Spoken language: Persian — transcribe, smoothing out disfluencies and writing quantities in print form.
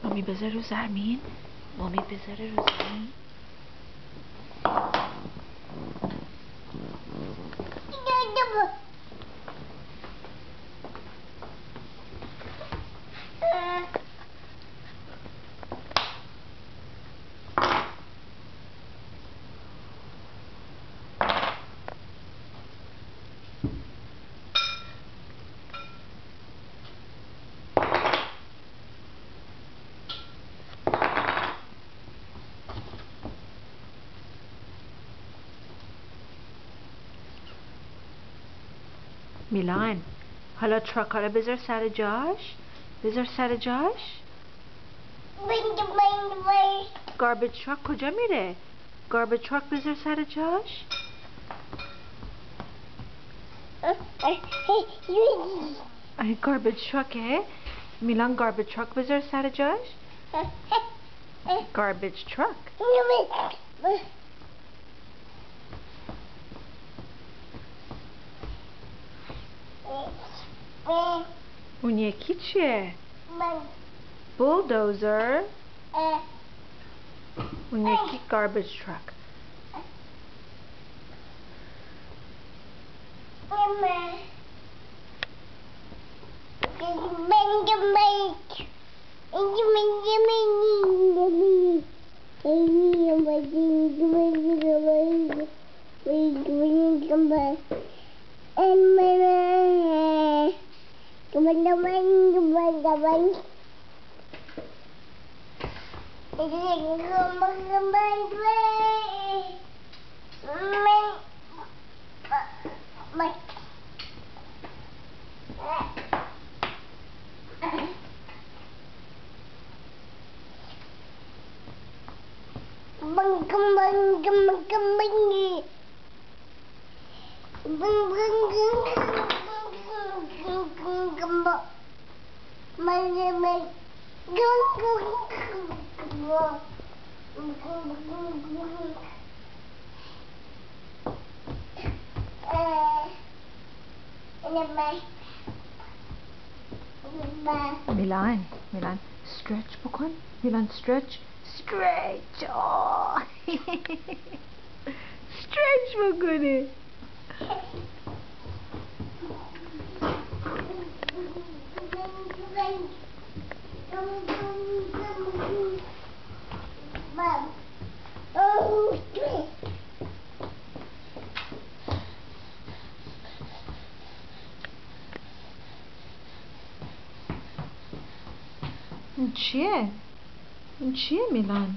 مامی بذار رو زمین. مامی بذاره رو زمین. میلان، حالا تراکا رو بذار سر جاش. بذار سر جاش. گاربیج تراک کجا میره؟ گاربیج تراک بذار سر جاش. گاربیج تراکه؟ میلان گاربیج تراک بذار سر جاش. گاربیج تراک. اون یکی چیه؟ بولدوزر. اون یکی گاربیج تراک. میلان stretch بکن. میلان stretch. stretch بکنه. این چیه؟ میلان؟